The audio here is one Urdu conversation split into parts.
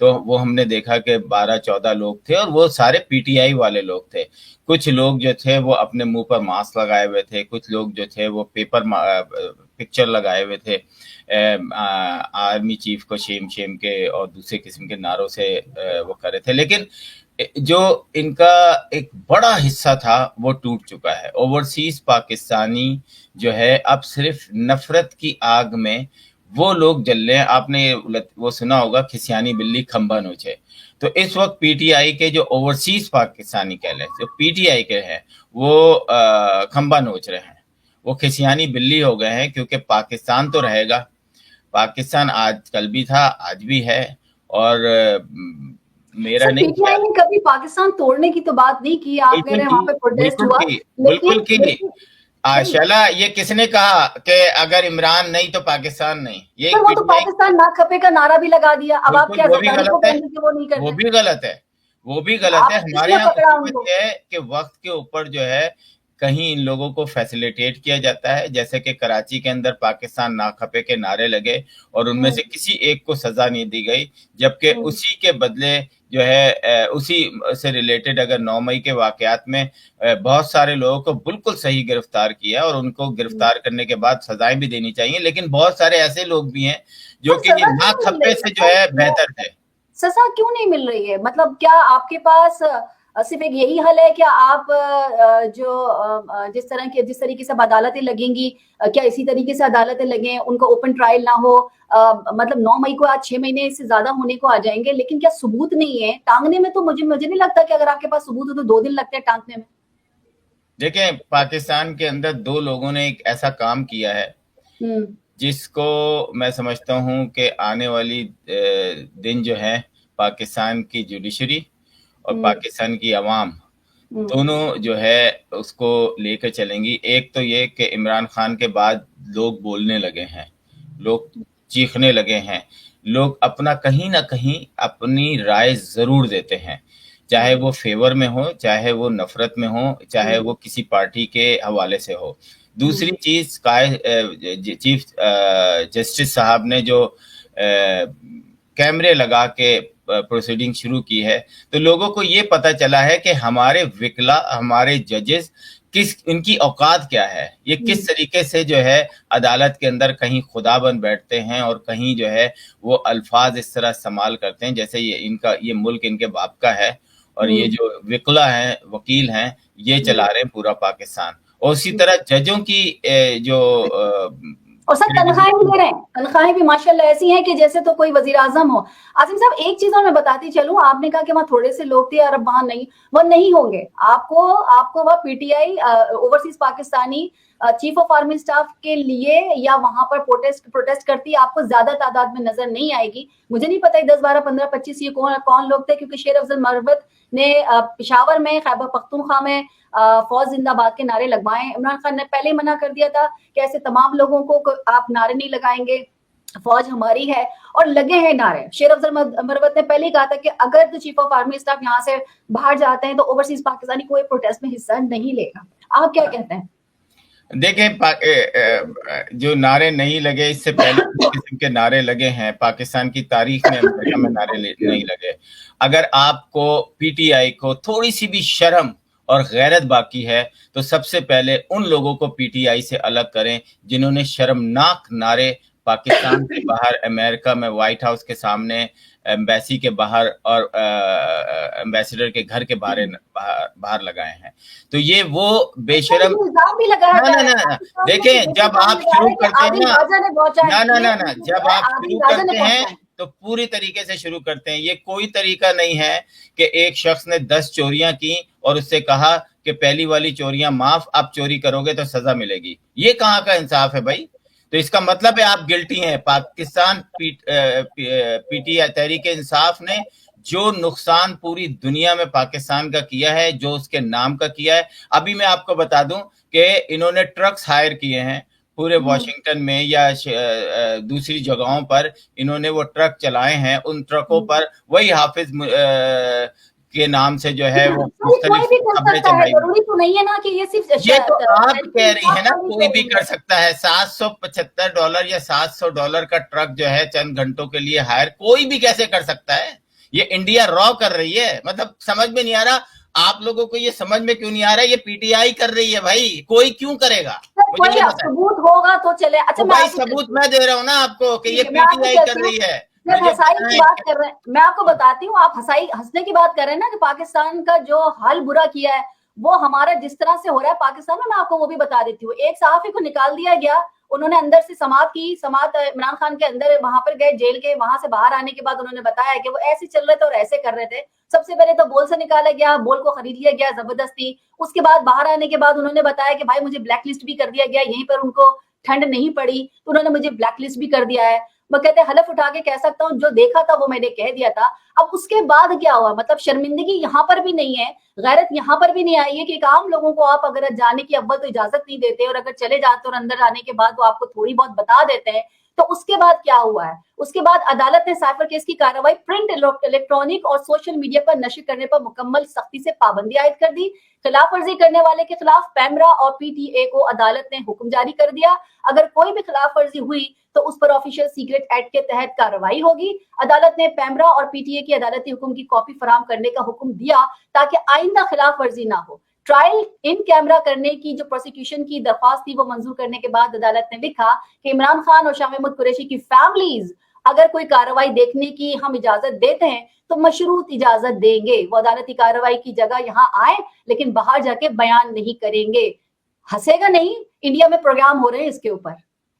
تو وہ ہم نے دیکھا کہ 12-14 لوگ تھے اور وہ سارے پی ٹی آئی والے لوگ تھے. کچھ لوگ جو تھے وہ اپنے منہ پر ماسک لگائے ہوئے تھے, کچھ لوگ جو تھے وہ پیپر پکچر لگائے ہوئے تھے آرمی چیف کو شیم کے اور دوسرے قسم کے نعروں سے وہ کر رہے تھے. لیکن جو ان کا ایک بڑا حصہ تھا وہ ٹوٹ چکا ہے. اوورسیز پاکستانی جو ہے اب صرف نفرت کی آگ میں وہ لوگ جل رہے ہیں. آپ نے وہ سنا ہوگا کھسیانی بلی کھمبا نوچے. تو اس وقت پی ٹی آئی کے جو اوورسیز پاکستانی کہہ لیں, جو پی ٹی آئی کے ہیں وہ کھمبا نوچ رہے ہیں, وہ کھسیانی بلی ہو گئے ہیں. کیونکہ پاکستان تو رہے گا, پاکستان آج کل بھی تھا, آج بھی ہے. اور میرا نہیں پی ٹی آئی نے کبھی پاکستان توڑنے کی تو بات نہیں کی. آپ کہہ رہے ہیں وہاں پہ پروٹیسٹ ہوا, بالکل کی. شیلا یہ کس نے کہا کہ اگر عمران نہیں تو پاکستان نہیں؟ یہ وہ تو پاکستان نہ کھپے کا نعرہ بھی لگا دیا. اب آپ کیا وہ بھی غلط ہے, وہ بھی غلط ہے, وہ بھی غلط ہے. ہمارے یہاں یہ ہے کہ وقت کے اوپر جو ہے کہیں ان لوگوں کو فیسیلیٹیٹ کیا جاتا ہے, جیسے کہ کراچی کے اندر پاکستان نہ کھپے کے نعرے لگے اور ان میں سے کسی ایک کو سزا نہیں دی گئی, جبکہ اسی کے بدلے جو ہے اسی سے ریلیٹڈ اگر 9 مئی کے واقعات میں بہت سارے لوگوں کو بالکل صحیح گرفتار کیا اور ان کو گرفتار کرنے کے بعد سزائیں بھی دینی چاہیے. لیکن بہت سارے ایسے لوگ بھی ہیں جو کہ نہ کھپے سے جو ہے بہتر تھے. سزا کیوں نہیں مل رہی ہے؟ مطلب کیا آپ کے پاس صرف ایک یہی حل ہے کہ آپ جو جس طریقے سے عدالتیں لگیں گی, کیا اسی طریقے سے عدالتیں لگیں, ان کو اوپن ٹرائل نہ ہو؟ مطلب 9 مئی کو آج 6 مہینے سے زیادہ ہونے کو آ جائیں گے, لیکن کیا ثبوت نہیں ہے ٹانگنے میں؟ تو مجھے نہیں لگتا کہ اگر آپ کے پاس ثبوت ہو تو 2 دن لگتے ہیں ٹانگنے میں. دیکھیں پاکستان کے اندر 2 لوگوں نے ایک ایسا کام کیا ہے جس کو میں سمجھتا ہوں کہ آنے والی دن جو ہے پاکستان کی جوڈیشری اور پاکستان کی عوام دونوں جو ہے اس کو لے کر چلیں گی. ایک تو یہ کہ عمران خان کے بعد لوگ بولنے لگے ہیں, لوگ چیخنے لگے ہیں, لوگ اپنا کہیں نہ کہیں اپنی رائے ضرور دیتے ہیں, چاہے وہ فیور میں ہو, چاہے وہ نفرت میں ہو, چاہے وہ کسی پارٹی کے حوالے سے ہو. دوسری چیز چیف جسٹس صاحب نے جو کیمرے لگا کے پروسیڈنگ شروع کی ہے تو لوگوں کو یہ پتہ چلا ہے کہ ہمارے وکلا, ہمارے ججز ان کی اوقات کیا ہے, یہ کس طریقے سے جو ہے عدالت کے اندر کہیں خدا بن بیٹھتے ہیں اور کہیں جو ہے وہ الفاظ اس طرح استعمال کرتے ہیں جیسے یہ ملک ان کے باپ کا ہے اور یہ جو وکلا ہیں, وکیل ہیں, یہ چلا رہے ہیں پورا پاکستان. اور اسی طرح ججوں کی جو اور سر تنخواہیں بھی لے رہے ہیں, تنخواہیں بھی ماشاءاللہ ایسی ہیں کہ جیسے تو کوئی وزیر اعظم ہو. عاصم صاحب ایک چیز اور میں بتاتی چلوں, آپ نے کہا کہ وہاں تھوڑے سے لوگ تھے اور اب وہاں نہیں, وہ نہیں ہوں گے. آپ کو وہاں P T I overseas Pakistani chief of army staff کے لیے یا وہاں پر پروٹیسٹ کرتی آپ کو زیادہ تعداد میں نظر نہیں آئے گی. مجھے نہیں پتا 10 12 15 25 یہ کون لوگ تھے, کیونکہ شیر افضل مروت نے پشاور میں, خیبر پختونخوا میں فوج زندہ باد کے نعرے لگوائے. عمران خان نے پہلے منع کر دیا تھا کہ ایسے تمام لوگوں کو آپ نعرے نہیں لگائیں گے, فوج ہماری ہے, اور لگے ہیں نعرے. شیر افضل مروت نے پہلے ہی کہا تھا کہ اگر تو چیف آف آرمی اسٹاف یہاں سے باہر جاتے ہیں تو اوورسیز پاکستانی کوئی پروٹیسٹ میں حصہ نہیں لے گا. آپ کیا کہتے ہیں؟ دیکھیں جو نعرے نہیں لگے, اس سے پہلے قسم کے نعرے لگے ہیں پاکستان کی تاریخ میں, امریکہ میں نعرے نہیں لگے. اگر آپ کو پی ٹی آئی کو تھوڑی سی بھی شرم اور غیرت باقی ہے تو سب سے پہلے ان لوگوں کو پی ٹی آئی سے الگ کریں جنہوں نے شرمناک نعرے پاکستان سے باہر, امریکہ میں وائٹ ہاؤس کے سامنے, ایمبیسی کے باہر اور ایمبیسیڈر کے گھر کے باہر لگائے ہیں. تو یہ وہ بے شرم دیکھیں جب آپ شروع کرتے ہیں جب آپ شروع کرتے ہیں تو پوری طریقے سے شروع کرتے ہیں. یہ کوئی طریقہ نہیں ہے کہ ایک شخص نے 10 چوریاں کی اور اس سے کہا کہ پہلی والی چوریاں معاف, اب چوری کرو گے تو سزا ملے گی. یہ کہاں کا انصاف ہے بھائی؟ تو اس کا مطلب ہے آپ گلٹی ہیں. Pakistan P T I Tehreek Insaf نے جو نقصان پوری دنیا میں پاکستان کا کیا ہے, جو اس کے نام کا کیا ہے. ابھی میں آپ کو بتا دوں کہ انہوں نے ٹرکس ہائر کیے ہیں پورے واشنگٹن میں یا دوسری جگہوں پر, انہوں نے وہ ٹرک چلائے ہیں. ان ٹرکوں پر وہی حافظ کے نام سے جو ہے وہ مختلف خبریں چلائی. یہ تو آپ کہہ رہی ہیں نا کوئی بھی کر سکتا ہے. $775 یا $700 کا ٹرک جو ہے چند گھنٹوں کے لیے ہائر کوئی بھی کیسے کر سکتا ہے؟ یہ انڈیا را کر رہی ہے. مطلب سمجھ میں نہیں آ رہا آپ لوگوں کو, یہ سمجھ میں کیوں نہیں آ رہا ہے یہ پی ٹی آئی کر رہی ہے بھائی, کوئی کیوں کرے گا مجھے یہ بتائیں. ثبوت ہوگا تو چلے. اچھا بھائی ثبوت میں دے رہا ہوں نا آپ کو کہ یہ پی ٹی آئی کر رہی ہے. جب ہسائی کی بات کر رہے ہیں, میں آپ کو بتاتی ہوں, آپ ہنسنے کی بات کر رہے ہیں نا کہ پاکستان کا جو حال برا کیا ہے وہ ہمارا جس طرح سے ہو رہا ہے پاکستان میں آپ کو وہ بھی بتا دیتی ہوں. ایک صحافی کو نکال دیا گیا, انہوں نے اندر سے سماعت کی, سماعت عمران خان کے اندر وہاں پر گئے جیل کے, وہاں سے باہر آنے کے بعد انہوں نے بتایا کہ وہ ایسے چل رہے تھے اور ایسے کر رہے تھے. سب سے پہلے تو بول سے نکالا گیا, بول کو خرید لیا گیا زبردستی. اس کے بعد باہر آنے کے بعد انہوں نے بتایا کہ بھائی مجھے بلیک لسٹ بھی کر دیا گیا, یہیں پر ان کو ٹھنڈ نہیں پڑی تو انہوں نے مجھے بلیک لسٹ بھی کر دیا ہے. میں کہتے ہیں حلف اٹھا کے کہہ سکتا ہوں جو دیکھا تھا وہ میں نے کہہ دیا تھا. اب اس کے بعد کیا ہوا, مطلب شرمندگی یہاں پر بھی نہیں ہے, غیرت یہاں پر بھی نہیں آئی ہے کہ ایک عام لوگوں کو آپ اگر جانے کی اول تو اجازت نہیں دیتے اور اگر چلے جاتے اور اندر آنے کے بعد وہ آپ کو تھوڑی بہت بتا دیتے ہیں. تو اس کے بعد کیا ہوا ہے, اس کے بعد عدالت نے سائفر کیس کی کارروائی پرنٹ, الیکٹرانک اور سوشل میڈیا پر نشر کرنے پر مکمل سختی سے پابندی عائد کر دی. خلاف ورزی کرنے والے کے خلاف پیمرا اور پی ٹی اے کو عدالت نے حکم جاری کر دیا. اگر کوئی بھی خلاف ورزی ہوئی تو اس پر آفیشیل سیکرٹ ایکٹ کے تحت کارروائی ہوگی. عدالت نے پیمرا اور پی ٹی اے کی عدالتی حکم کی کاپی فراہم کرنے کا حکم دیا تاکہ آئندہ خلاف ورزی نہ ہو. ٹرائل ان کیمرہ کرنے کی جو پروسیکیوشن کی درخواست تھی وہ منظور کرنے کے بعد عدالت نے لکھا کہ عمران خان اور شاہ محمود قریشی کی فیملیز اگر کوئی کارروائی دیکھنے کی ہم اجازت دیتے ہیں تو مشروط اجازت دیں گے. وہ عدالتی کارروائی کی جگہ یہاں آئیں لیکن باہر جا کے بیان نہیں کریں گے. ہنسے گا نہیں, انڈیا میں پروگرام ہو رہے ہیں اس کے اوپر,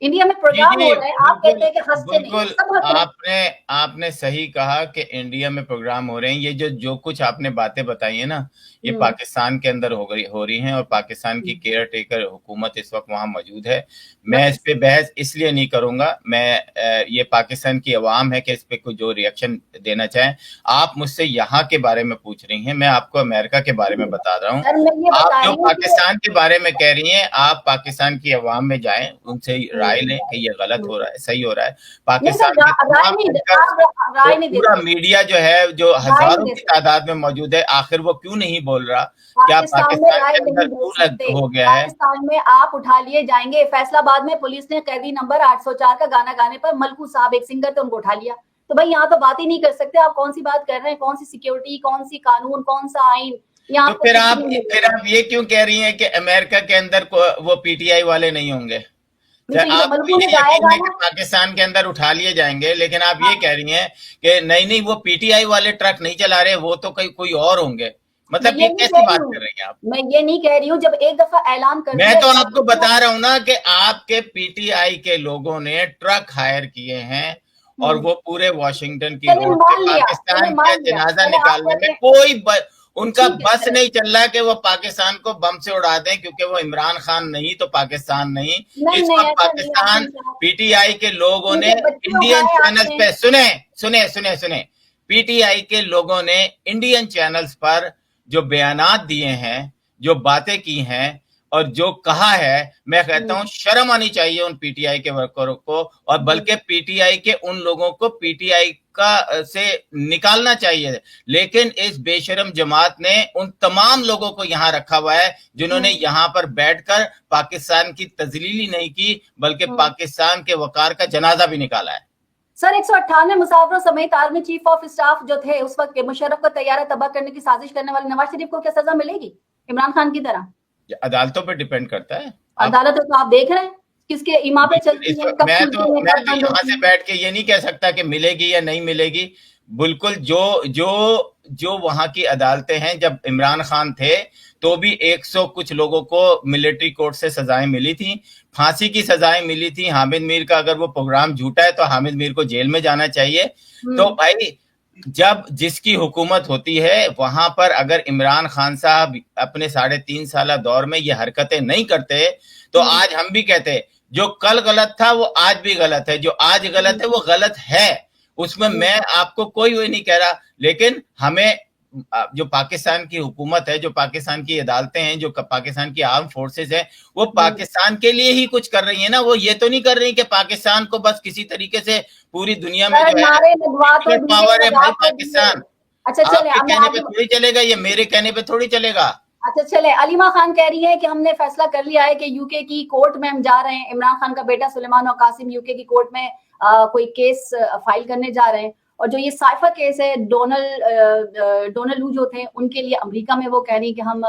انڈیا میں پروگرام ہو رہے ہیں, آپ کہتے ہیں کہ ہنستے نہیں, سب ہنس رہے ہیں. آپ نے صحیح کہا کہ انڈیا میں پروگرام ہو رہے ہیں. یہ جو کچھ آپ نے باتیں بتائی ہیں نا یہ پاکستان کے اندر ہو رہی ہیں اور پاکستان کی کیئر ٹیکر حکومت اس وقت وہاں موجود ہے. میں اس پہ بحث اس لیے نہیں کروں گا, میں یہ پاکستان کی عوام ہے کہ اس پہ کوئی جو ریئیکشن دینا چاہیں. آپ مجھ سے یہاں کے بارے میں پوچھ رہی ہیں, میں آپ کو امریکہ کے بارے میں بتا رہا ہوں. آپ جو پاکستان کے بارے میں کہہ رہی ہیں آپ پاکستان کی عوام میں جائیں, ان سے رائے لیں کہ یہ غلط ہو رہا ہے صحیح ہو رہا ہے. پاکستان کے پورا میڈیا جو ہے جو ہزاروں کی تعداد میں موجود ہے آخر وہ کیوں نہیں بول رہا, کیا پاکستان کے اندر کیوں ہو گیا ہے. پاکستان میں آپ اٹھا لیے جائیں گے. فیصل آباد میں پولیس نے قیدی نمبر 804 کا گانا گانے پر ملکو صاحب ایک سنگر تھے ان کو اٹھا لیا. تو بھائی یہاں تو بات ہی نہیں کر سکتے. آپ کون سی بات کر رہے ہیں, کون سی سیکیورٹی, کون سی قانون, کون سا آئین. تو پھر آپ یہ کیوں کہہ رہی ہیں کہ امریکہ کے اندر وہ پی ٹی آئی والے نہیں ہوں گے. آپ پاکستان کے اندر اٹھا لیے جائیں گے لیکن آپ یہ کہہ رہی ہیں کہ نہیں وہ پی ٹی آئی والے ٹرک نہیں چلا رہے, وہ تو کوئی اور ہوں گے. مطلب یہ کیسی بات کر رہی ہیں آپ. میں یہ نہیں کہہ رہی ہوں, جب ایک دفعہ اعلان کر میں تو آپ کو بتا رہا ہوں نا کہ آپ کے پی ٹی آئی کے لوگوں نے ٹرک ہائر کیے ہیں اور وہ پورے واشنگٹن کی روڈ پہ پاکستان کا جنازہ نکالنے میں کوئی ان کا بس نہیں چل رہا کہ وہ پاکستان کو بم سے اڑا دیں, کیونکہ وہ عمران خان نہیں تو پاکستان نہیں. اس وقت پاکستان پی ٹی آئی کے لوگوں نے انڈین چینل پہ سنیں پی ٹی آئی کے لوگوں نے انڈین چینلز پر جو بیانات دیے ہیں, جو باتیں کی ہیں اور جو کہا ہے, میں کہتا ہوں شرم آنی چاہیے ان پی ٹی آئی کے ورکروں کو, اور بلکہ پی ٹی آئی کے ان لوگوں کو پی ٹی آئی کا سے نکالنا چاہیے. لیکن اس بے شرم جماعت نے ان تمام لوگوں کو یہاں رکھا ہوا ہے جنہوں نے یہاں پر بیٹھ کر پاکستان کی تذلیل ہی نہیں کی بلکہ پاکستان کے وقار کا جنازہ بھی نکالا ہے. سر 198 مسافروں سمیت آرمی چیف آف اسٹاف جو تھے اس وقت کے مشرف کو طیارہ تباہ کرنے کی سازش کرنے والے نواز شریف کو کیا سزا ملے گی عمران خان کی طرح؟ عدالتوں پہ ڈیپینڈ کرتا ہے. عدالتوں تو آپ دیکھ رہے ہیں کس کے ایما پہ چلتی ہے. میں تو یہاں سے بیٹھ کے یہ نہیں کہہ سکتا کہ ملے گی یا نہیں ملے گی. بالکل جو وہاں کی عدالتیں ہیں, جب عمران خان تھے تو بھی 100 کچھ لوگوں کو ملٹری کورٹ سے سزائیں ملی تھیں, پھانسی کی سزائیں ملی تھیں. حامد میر کا اگر وہ پروگرام جھوٹا ہے تو حامد میر کو جیل میں جانا چاہیے. تو بھائی جب جس کی حکومت ہوتی ہے وہاں پر اگر عمران خان صاحب اپنے 3.5 سالہ دور میں یہ حرکتیں نہیں کرتے تو آج ہم بھی کہتے جو کل غلط تھا وہ آج بھی غلط ہے, جو آج غلط ہے وہ غلط ہے. اس میں آپ کو کوئی وہی نہیں کہہ رہا, لیکن ہمیں جو پاکستان کی حکومت ہے, جو پاکستان کی عدالتیں ہیں, جو پاکستان کی آرم فورسز ہیں, وہ پاکستان کے لیے ہی کچھ کر رہی ہیں نا. وہ یہ تو نہیں کر رہی کہ پاکستان کو بس کسی طریقے سے پوری دنیا میں جو ہے پاور ہے بھائی پاکستان. آپ کے کہنے پہ تھوڑی چلے گا, یہ میرے کہنے پہ تھوڑی چلے گا. اچھا چلے, علیمہ خان کہہ رہی ہے کہ ہم نے فیصلہ کر لیا ہے کہ یو کے کی کورٹ میں ہم جا رہے ہیں. عمران خان کا بیٹا سلیمان اور قاسم یو کے کی کورٹ میں کوئی کیس فائل کرنے جا رہے ہیں اور جو یہ سائفا کیس ہے ڈونلڈ لو جو تھے ان کے لیے امریکہ میں وہ کہہ رہی ہیں کہ ہم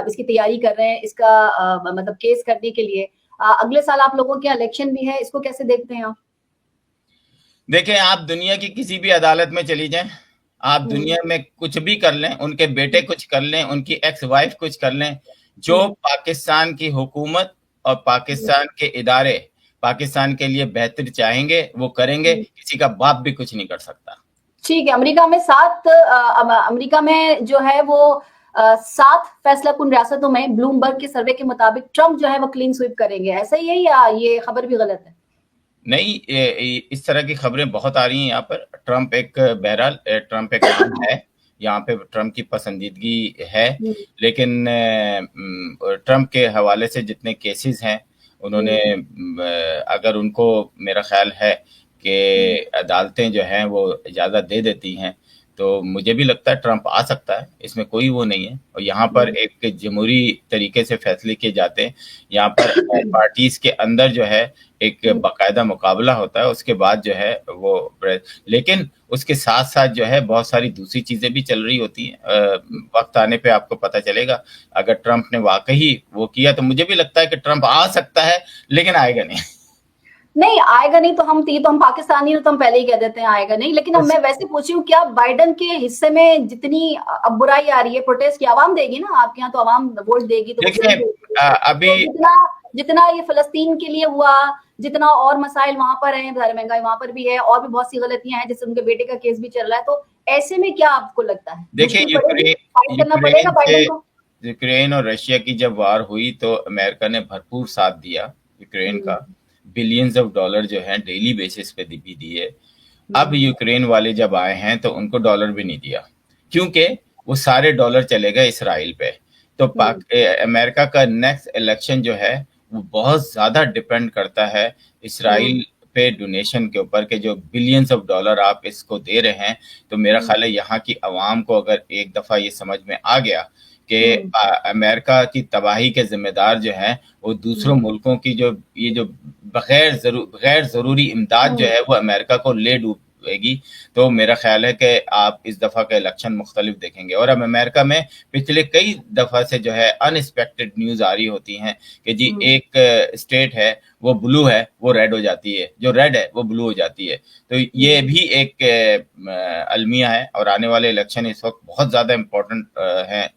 اس کی تیاری کر رہے ہیں اس کا مطلب کیس کرنے کے لیے. اگلے سال آپ لوگوں کے الیکشن بھی ہے, اس کو کیسے دیکھتے ہیں آپ؟ دیکھیں, آپ دنیا کی کسی بھی عدالت میں چلی جائیں, آپ دنیا میں کچھ بھی کر لیں, ان کے بیٹے کچھ کر لیں, ان کی ایکس وائف کچھ کر لیں, جو پاکستان کی حکومت اور پاکستان کے ادارے پاکستان کے لیے بہتر چاہیں گے وہ کریں گے, کسی کا باپ بھی کچھ نہیں کر سکتا. ٹھیک ہے, امریکہ میں جو ہے وہ 7 فیصلہ کن ریاستوں میں بلومبرگ کے سروے کے مطابق ٹرمپ جو ہے وہ کلین سویپ کریں گے, ایسا ہی ہے یا یہ خبر بھی غلط ہے؟ نہیں, اس طرح کی خبریں بہت آ رہی ہیں یہاں پر. بہرحال ٹرمپ ایک نام ہے, یہاں پہ ٹرمپ کی پسندیدگی ہے, لیکن ٹرمپ کے حوالے سے جتنے کیسز ہیں انہوں نے اگر ان کو میرا خیال ہے کہ عدالتیں جو ہیں وہ اجازت دے دیتی ہیں تو مجھے بھی لگتا ہے ٹرمپ آ سکتا ہے, اس میں کوئی وہ نہیں ہے. اور یہاں پر ایک جمہوری طریقے سے فیصلے کیے جاتے ہیں, یہاں پر پارٹیز کے اندر جو ہے ایک باقاعدہ مقابلہ ہوتا ہے, اس کے بعد جو ہے وہ لیکن اس کے ساتھ ساتھ جو ہے بہت ساری دوسری چیزیں بھی چل رہی ہوتی ہیں. وقت آنے پہ آپ کو پتہ چلے گا. اگر ٹرمپ نے واقعی وہ کیا تو مجھے بھی لگتا ہے کہ ٹرمپ آ سکتا ہے, لیکن آئے گا نہیں آئے گا نہیں. تو ہم پاکستانی تو ہم پہلے ہی کہہ دیتے ہیں آئے گا نہیں, لیکن اب میں ویسے پوچھی ہوں کیا بائیڈن کے حصے میں جتنی اب برائی آ رہی ہے پروٹیسٹ کی عوام دے گی نا, آپ کے یہاں تو عوام ووٹ دے گی, تو ابھی جتنا یہ فلسطین کے لیے ہوا, جتنا اور مسائل وہاں پر ہیں, مہنگائی وہاں پر بھی ہے, اور بھی بہت سی غلطیاں ہیں, جیسے ان کے بیٹے کا کیس بھی چل رہا ہے, تو ایسے میں کیا آپ کو لگتا ہے دیکھیں یوکرین اور رشیا کی جب وار ہوئی تو امریکہ نے بھرپور ساتھ دیا یوکرین کا, بلینز آف ڈالر جو ہیں ڈیلی بیسس پہ بھی دیے. اب یوکرین والے جب آئے ہیں تو ان کو ڈالر بھی نہیں دیا, کیونکہ وہ سارے ڈالر چلے گئے اسرائیل پہ. تو امریکہ کا نیکسٹ الیکشن جو ہے وہ بہت زیادہ ڈیپینڈ کرتا ہے اسرائیل پہ ڈونیشن کے اوپر, کہ جو بلینز آف ڈالر آپ اس کو دے رہے ہیں. تو میرا خیال ہے یہاں کی عوام کو اگر ایک دفعہ یہ سمجھ میں آ گیا کہ امریکہ کی تباہی کے ذمہ دار جو ہیں وہ دوسروں ملکوں کی جو غیر ضروری امداد جو ہے وہ امریکہ کو لے ڈوبے گی, تو میرا خیال ہے کہ آپ اس دفعہ کے الیکشن مختلف دیکھیں گے. اور اب امریکہ میں پچھلے کئی دفعہ سے جو ہے ان ایکسپیکٹڈ نیوز آ رہی ہوتی ہیں کہ جی ایک اسٹیٹ ہے وہ بلو ہے وہ ریڈ ہو جاتی ہے, جو ریڈ ہے وہ بلو ہو جاتی ہے. تو یہ بھی ایک المیہ ہے, اور آنے والے الیکشن اس وقت بہت زیادہ امپورٹنٹ ہیں.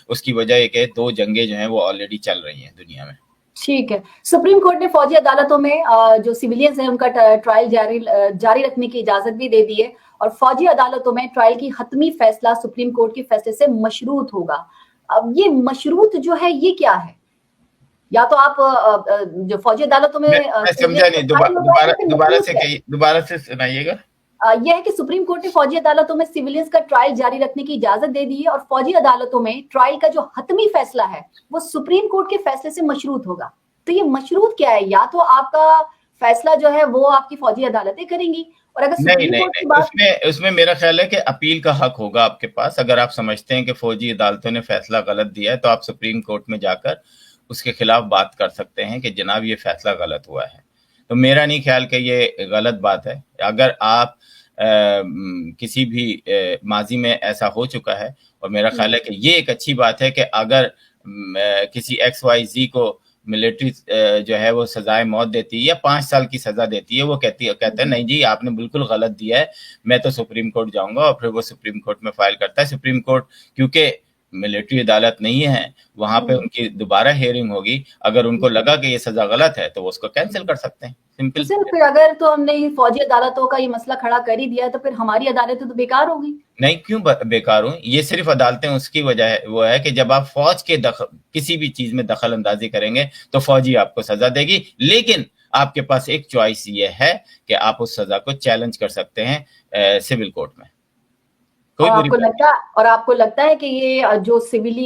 اس کی وجہ یہ کہ 2 جنگیں جو ہیں وہ آلریڈی چل رہی ہیں دنیا میں. ٹھیک ہے, سپریم کورٹ نے فوجی عدالتوں میں جو سیویلینز ہیں ان کا ٹرائل جاری رکھنے کی اجازت بھی دے دی ہے, اور فوجی عدالتوں میں ٹرائل کی حتمی فیصلہ سپریم کورٹ کے فیصلے سے مشروط ہوگا. اب یہ مشروط جو ہے یہ کیا ہے؟ یا تو آپ جو فوجی عدالتوں میں سمجھا نہیں, دوبارہ سے سنائیے گا. یہ ہے کہ سپریم کورٹ نے فوجی عدالتوں میں سیویلینز کا ٹرائل جاری رکھنے کی اجازت دے دی ہے, اور فوجی عدالتوں میں ٹرائل کا جو حتمی فیصلہ ہے وہ سپریم کورٹ کے فیصلے سے مشروط ہوگا. تو یہ مشروط کیا ہے؟ یا تو آپ کا فیصلہ جو ہے وہ آپ کی فوجی عدالتیں کریں گی, اور اگر سپریم کورٹ کی بات اس میں میرا خیال ہے کہ اپیل کا حق ہوگا آپ کے پاس. اگر آپ سمجھتے ہیں کہ فوجی عدالتوں نے فیصلہ غلط دیا ہے تو آپ سپریم کورٹ میں جا کر اس کے خلاف بات کر سکتے ہیں کہ جناب یہ فیصلہ غلط ہوا ہے. تو میرا نہیں خیال کہ یہ غلط بات ہے. اگر آپ کسی بھی ماضی میں ایسا ہو چکا ہے, اور میرا خیال ہے کہ یہ ایک اچھی بات ہے کہ اگر کسی ایکس وائی زی کو ملٹری جو ہے وہ سزائے موت دیتی ہے یا 5 سال کی سزا دیتی ہے, وہ کہتے ہیں نہیں جی آپ نے بالکل غلط دیا ہے, میں تو سپریم کورٹ جاؤں گا, اور پھر وہ سپریم کورٹ میں فائل کرتا ہے. سپریم کورٹ کیونکہ ملٹری عدالت نہیں ہے, وہاں پہ ان کی دوبارہ ہیئرنگ ہوگی. اگر ان کو لگا کہ یہ سزا غلط ہے تو وہ اس کو کینسل کر سکتے ہیں. سمپل. پھر اگر تو ہم نے فوجی عدالتوں کا یہ مسئلہ کھڑا کر ہی دیا ہے تو پھر ہماری عدالتیں تو بیکار ہوگی. نہیں, کیوں بیکار ہوں؟ یہ صرف عدالتیں اس کی وجہ ہے وہ ہے کہ جب آپ فوج کے کسی بھی چیز میں دخل اندازی کریں گے تو فوجی آپ کو سزا دے گی, لیکن آپ کے پاس ایک چوائس یہ ہے کہ آپ اس سزا کو چیلنج کر سکتے ہیں سول کورٹ میں. اور آپ کو لگتا ہے کہ یہ جو سول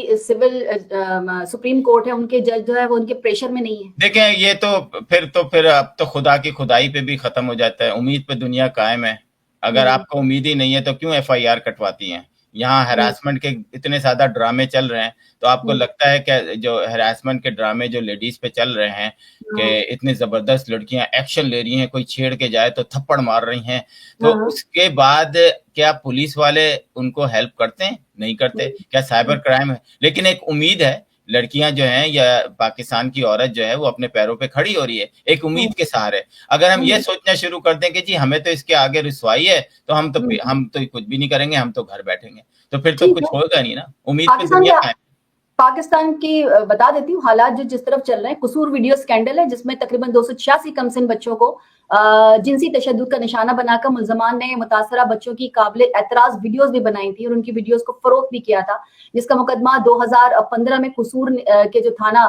سپریم کورٹ ہے ان کے جج جو ہے وہ ان کے پریشر میں نہیں ہے؟ دیکھیں یہ تو پھر اب تو خدا کی خدائی پہ بھی ختم ہو جاتا ہے. امید پہ دنیا قائم ہے. اگر آپ کو امید ہی نہیں ہے تو کیوں ایف آئی آر کٹواتی ہیں؟ یہاں ہراسمنٹ کے اتنے زیادہ ڈرامے چل رہے ہیں, تو آپ کو لگتا ہے کہ جو ہراسمنٹ کے ڈرامے جو لیڈیز پہ چل رہے ہیں کہ اتنی زبردست لڑکیاں ایکشن لے رہی ہیں, کوئی چھیڑ کے جائے تو تھپڑ مار رہی ہیں, تو اس کے بعد کیا پولیس والے ان کو ہیلپ کرتے ہیں؟ نہیں کرتے. کیا سائبر کرائم ہے؟ لیکن ایک امید ہے, لڑکیاں جو ہیں یا پاکستان کی عورت جو ہے وہ اپنے پیروں پہ کھڑی ہو رہی ہے ایک امید کے سہارے. اگر ہم یہ سوچنا شروع کر دیں کہ جی ہمیں تو اس کے آگے رسوائی ہے, تو ہم تو کچھ بھی نہیں کریں گے, ہم تو گھر بیٹھیں گے, تو پھر تو کچھ ہوگا نہیں نا. امید پہ دنیا ہے. پاکستان کی بتا دیتی ہوں حالات جو جس طرف چل رہے ہیں. قصور ویڈیو سکینڈل ہے جس میں تقریباً 286 کم سن بچوں کو جنسی تشدد کا نشانہ بنا کر ملزمان نے متاثرہ بچوں کی قابل اعتراض ویڈیوز بھی بنائی تھی اور ان کی ویڈیوز کو فروخت بھی کیا تھا, جس کا مقدمہ 2015 میں قصور کے جو تھانہ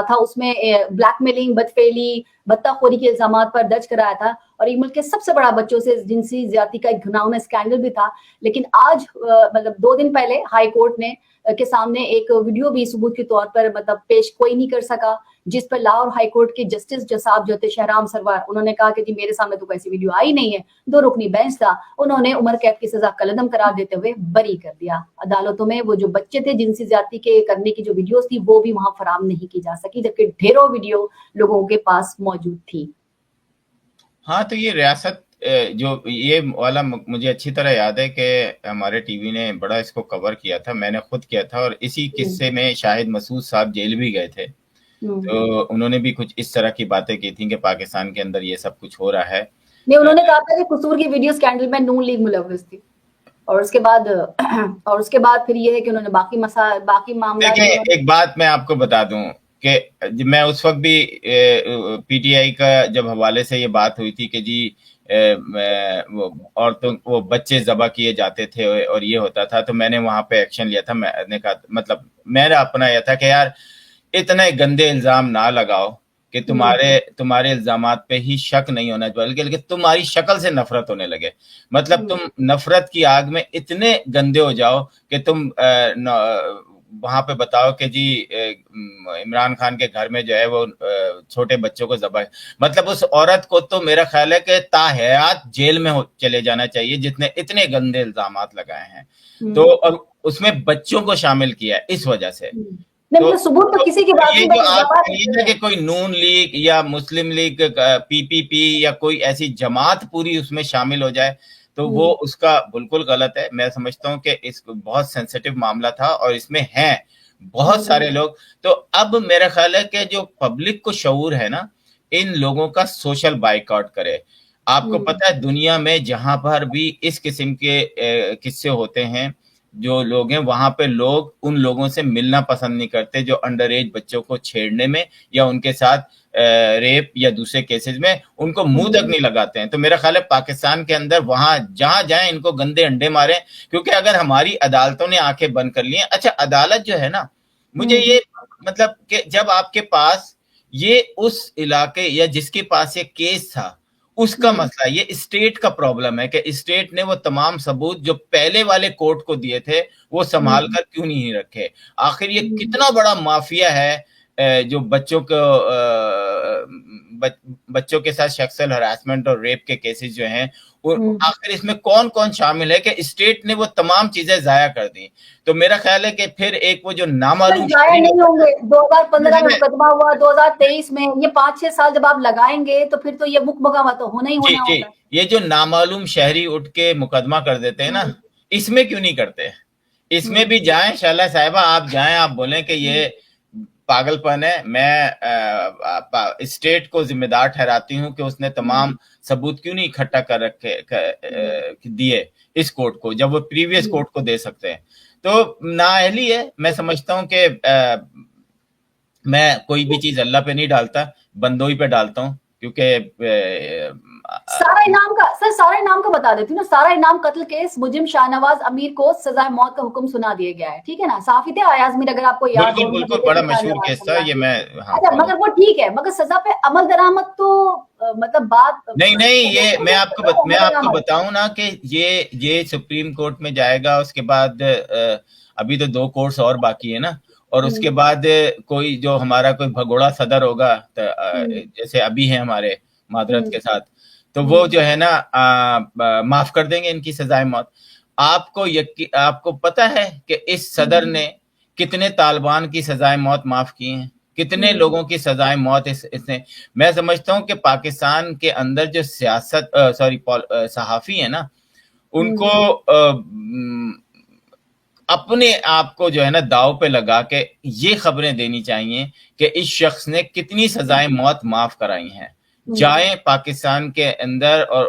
تھا اس میں بلیک میلنگ, بدفعلی, بطخوری کے الزامات پر درج کرایا تھا, اور یہ ملک کے سب سے بڑا بچوں سے جنسی زیادتی کا ایک گھناؤنا اسکینڈل بھی تھا. لیکن آج مطلب 2 دن پہلے ہائی کورٹ نے کے سامنے ایک ویڈیو بھی ثبوت کے طور پر مطلب پیش کوئی نہیں کر سکا, جس پر لاہور ہائی کورٹ کے جسٹس جساب جو تھے شہرام سروار, انہوں نے کہا کہ جی میرے سامنے تو کوئی ایسی ویڈیو آئی نہیں ہے. 2 رکنی بینچ تھا, انہوں نے عمر قید کی سزا کالعدم قرار دیتے ہوئے بری کر دیا. عدالتوں میں وہ جو بچے تھے جنسی زیادتی کے کرنے کی جو ویڈیوز تھی وہ بھی وہاں فراہم نہیں کی جا سکی, جبکہ ڈھیروں ویڈیو لوگوں کے پاس موجود تھی. ہاں, تو یہ ریاست جو یہ والا مجھے اچھی طرح یاد ہے کہ ہمارے ٹی وی نے بڑا اس کو کور کیا تھا, میں نے خود کیا تھا, اور اسی قصے میں شاہد مسعود صاحب جیل بھی گئے تھے, تو انہوں نے بھی کچھ اس طرح کی باتیں کی تھیں کہ پاکستان کے اندر یہ سب کچھ ہو رہا ہے. نہیں, انہوں نے کہا تھا کہ قصور کی ویڈیو سکینڈل میں نون لیگ ملوث تھی, اور اس کے بعد پھر یہ ہے کہ انہوں نے باقی معاملات. دیکھیں, ایک بات میں آپ کو بتا دوں کہ میں اس وقت بھی پی ٹی آئی کا جب حوالے سے یہ بات ہوئی تھی کہ جی عورتوں وہ بچے ذبح کیے جاتے تھے اور یہ ہوتا تھا, تو میں نے وہاں پہ ایکشن لیا تھا. میں نے کہا مطلب میرا اپنا یہ تھا کہ یار اتنے گندے الزام نہ لگاؤ کہ تمہارے الزامات پہ ہی شک نہیں ہونا, بلکہ تمہاری شکل سے نفرت ہونے لگے. مطلب تم نفرت کی آگ میں اتنے گندے ہو جاؤ کہ تم وہاں پہ بتاؤ کہ جی عمران خان کے گھر میں جو ہے وہ چھوٹے بچوں کو ذبح, مطلب اس عورت کو تو میرا خیال ہے کہ تا حیات جیل میں چلے جانا چاہیے جتنے اتنے گندے الزامات لگائے ہیں. تو اور اس میں بچوں کو شامل کیا ہے اس وجہ سے. یہ کہ کوئی نون لیگ یا مسلم لیگ پی پی یا کوئی ایسی جماعت پوری اس میں شامل ہو جائے تو وہ اس کا بالکل غلط ہے. میں سمجھتا ہوں کہ اس بہت سینسیٹیو معاملہ تھا اور اس میں ہیں بہت سارے لوگ. تو اب میرا خیال ہے کہ جو پبلک کو شعور ہے نا, ان لوگوں کا سوشل بائیکاٹ کرے. آپ کو پتہ ہے دنیا میں جہاں پر بھی اس قسم کے قصے ہوتے ہیں, جو لوگ ہیں وہاں پہ لوگ ان لوگوں سے ملنا پسند نہیں کرتے جو انڈر ایج بچوں کو چھیڑنے میں یا ان کے ساتھ ریپ یا دوسرے کیسز میں ان کو منہ تک نہیں لگاتے ہیں. تو میرا خیال ہے پاکستان کے اندر وہاں جہاں جائیں ان کو گندے انڈے ماریں, کیونکہ اگر ہماری عدالتوں نے آنکھیں بند کر لی ہیں. اچھا, عدالت جو ہے نا, مجھے یہ مطلب کہ جب آپ کے پاس یہ اس علاقے یا جس کے پاس یہ کیس تھا اس کا مسئلہ, یہ اسٹیٹ کا پرابلم ہے کہ اسٹیٹ نے وہ تمام ثبوت جو پہلے والے کورٹ کو دیے تھے وہ سنبھال کر کیوں نہیں رکھے. آخر یہ کتنا بڑا مافیا ہے جو بچوں کے ساتھ سیکسل ہراسمنٹ اور ریپ کے کیسز جو ہیں, آخر اس میں کون کون شامل ہے کہ اسٹیٹ نے وہ تمام چیزیں ضائع کر دی. تو میرا خیال ہے کہ پھر ایک وہ جو نامعلوم نہیں ہوں گے. 2015 میں مقدمہ ہوا, 2023 میں, یہ 5-6 سال جب آپ لگائیں گے تو پھر تو یہ مکمہ تو ہونا ہی ہونا ہوگا. یہ جو نامعلوم شہری اٹھ کے مقدمہ کر دیتے ہیں نا, اس میں کیوں نہیں کرتے؟ اس میں بھی جائیں شعلہ صاحبہ, آپ جائیں, آپ بولیں کہ یہ پاگل پن ہے. میں اسٹیٹ کو ذمہ دار ٹھہراتی ہوں کہ اس نے تمام ثبوت کیوں نہیں اکٹھا کر رکھے دیے اس کورٹ کو جب وہ پریویس کورٹ کو دے سکتے ہیں. تو نااہلی ہے. میں سمجھتا ہوں کہ میں کوئی بھی چیز اللہ پہ نہیں ڈالتا, بندوں ہی پہ ڈالتا ہوں, کیونکہ سارا انعام کا بتا دیتی ہوں نا. سارا انعام قتل کیس مجرم شاہ نواز امیر کو سزائے موت کا حکم سنا دیا گیا ہے, ٹھیک ہے نا. صحافی تھے ایاز میر, اگر آپ کو یاد ہو, بالکل بڑا مشہور کیس تھا یہ. میں مگر وہ ٹھیک ہے, مگر سزا پہ عمل درآمد تو مطلب بات نہیں. یہ میں آپ کو بتاؤں نا کہ یہ سپریم کورٹ میں جائے گا, اس کے بعد ابھی تو 2 کورٹس اور باقی ہے نا, اور اس کے بعد کوئی جو ہمارا کوئی بھگوڑا صدر ہوگا جیسے ابھی ہے ہمارے معذرت کے ساتھ, تو وہ جو ہے نا معاف کر دیں گے ان کی سزائے موت. آپ کو پتہ ہے کہ اس صدر نے کتنے طالبان کی سزائے موت معاف کی ہیں, کتنے لوگوں کی سزائے موت اس نے. میں سمجھتا ہوں کہ پاکستان کے اندر جو صحافی ہیں نا, ان کو اپنے آپ کو جو ہے نا داؤ پہ لگا کے یہ خبریں دینی چاہیے کہ اس شخص نے کتنی سزائے موت معاف کرائی ہیں. جائیں پاکستان کے اندر اور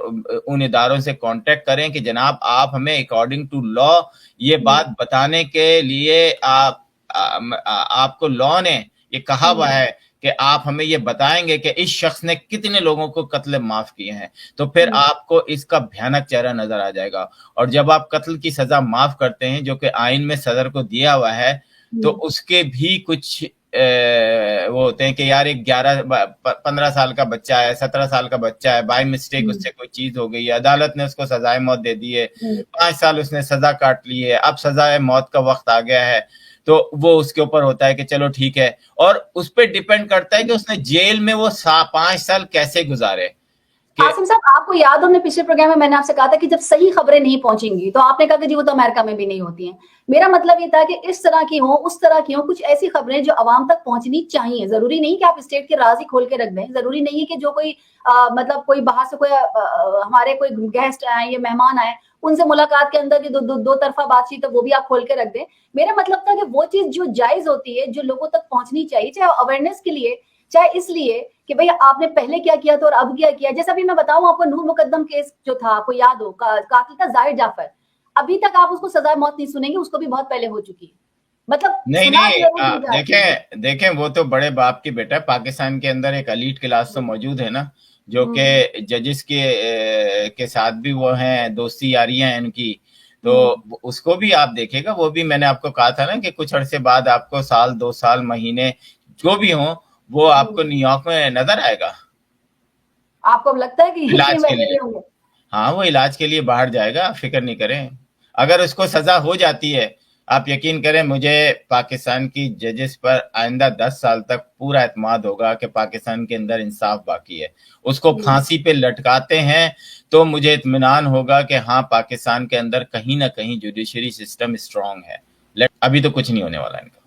ان اداروں سے کانٹیکٹ کریں کہ جناب آپ ہمیں اکارڈنگ ٹو لا یہ بات بتانے کے لیے آپ کو لا نے یہ کہا ہوا ہے کہ آپ ہمیں یہ بتائیں گے کہ اس شخص نے کتنے لوگوں کو قتل معاف کیے ہیں, تو پھر آپ کو اس کا بھیانک چہرہ نظر آ جائے گا. اور جب آپ قتل کی سزا معاف کرتے ہیں جو کہ آئین میں صدر کو دیا ہوا ہے, تو اس کے بھی کچھ وہ ہوتے ہیں کہ یار ایک 15 سال کا بچہ ہے, 17 سال کا بچہ ہے, بائی مسٹیک اس سے کوئی چیز ہو گئی ہے, عدالت نے اس کو سزائے موت دے دی ہے, 5 سال اس نے سزا کاٹ لی ہے, اب سزائے موت کا وقت آ گیا ہے, تو وہ اس کے اوپر ہوتا ہے کہ چلو ٹھیک ہے, اور اس پہ ڈیپینڈ کرتا ہے کہ اس نے جیل میں وہ 5 سال کیسے گزارے. عاصم صاحب, آپ کو یاد ہو اپنے پچھلے پروگرام میں نے آپ سے کہا تھا کہ جب صحیح خبریں نہیں پہنچیں گی, تو آپ نے کہا کہ جی وہ تو امریکہ میں بھی نہیں ہوتی ہیں. میرا مطلب یہ تھا کہ اس طرح کی ہوں, اس طرح کی ہوں, کچھ ایسی خبریں جو عوام تک پہنچنی چاہیے. ضروری نہیں کہ آپ اسٹیٹ کے راز ہی کھول کے رکھ دیں, ضروری نہیں ہے کہ جو کوئی مطلب کوئی باہر سے کوئی ہمارے کوئی گیسٹ آئے یا مہمان آئے, ان سے ملاقات کے اندر دو طرفہ بات چیت وہ بھی آپ کھول کے رکھ دیں. میرا مطلب تھا کہ وہ چیز جو جائز ہوتی ہے, جو لوگوں تک پہنچنی چاہیے, چاہے اویئرنیس کے لیے, چاہے اس لیے کہ بھئی آپ نے پہلے کیا کیا تھا اور اب کیا کیا. جیسا بھی میں بتاؤں آپ کو, نور مقدم کیس جو تھا, آپ کو یاد ہو, قاتل تھا ظاہر جعفر, ابھی تک آپ اس کو سزائے موت نہیں سنیں گے, اس کو بھی بہت پہلے ہو چکی ہے. مطلب نہیں, دیکھیں وہ تو بڑے باپ کی بیٹا ہے. پاکستان کے اندر ایک ایلیٹ کلاس تو موجود ہے نا, جو کہ ججز کے ساتھ بھی وہ ہیں, دوستی یاریاں ہیں ان کی, تو اس کو بھی آپ دیکھے گا. وہ بھی میں نے آپ کو کہا تھا نا کہ کچھ عرصے بعد آپ کو سال 2 سال مہینے جو بھی ہوں وہ آپ کو نیو یارک میں نظر آئے گا. آپ کو لگتا ہے کہ علاج کے لیے, ہاں وہ علاج کے لیے باہر جائے گا, فکر نہیں کریں. اگر اس کو سزا ہو جاتی ہے, آپ یقین کریں مجھے پاکستان کی ججز پر آئندہ 10 سال تک پورا اعتماد ہوگا کہ پاکستان کے اندر انصاف باقی ہے. اس کو پھانسی پہ لٹکاتے ہیں تو مجھے اطمینان ہوگا کہ ہاں پاکستان کے اندر کہیں نہ کہیں جوڈیشری سسٹم اسٹرانگ ہے. ابھی تو کچھ نہیں ہونے والا ان کا.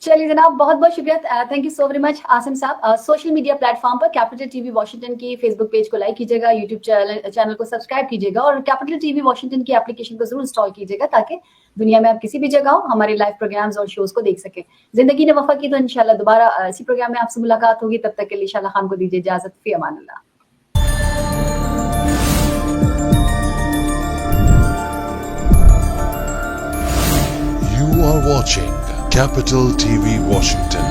چلیے جناب, بہت بہت شکریہ, thank you so very much Asim صاحب. سوشل میڈیا پلیٹ فارم پر کیپٹل ٹی وی واشنگٹن کی فیس بک پیج کو لائک کیجیے گا, یوٹیوب چینل کو سبسکرائب کیجیے گا, اور کیپٹل ٹی وی واشنگٹن کی اپلیکیشن کو ضرور انسٹال کیجیے گا, تاکہ دنیا میں آپ کسی بھی جگہ ہو ہمارے لائیو پروگرامز اور شوز کو دیکھ سکیں. زندگی نے وفا کی تو انشاءاللہ دوبارہ اسی پروگرام میں آپ سے ملاقات ہوگی. تب تک کے لیے شالا خان کو دیجیے اجازت. فی Aman Ullah. You are watching Capital TV Washington,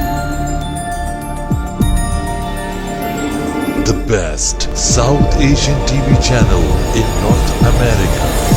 the best South Asian TV channel in North America.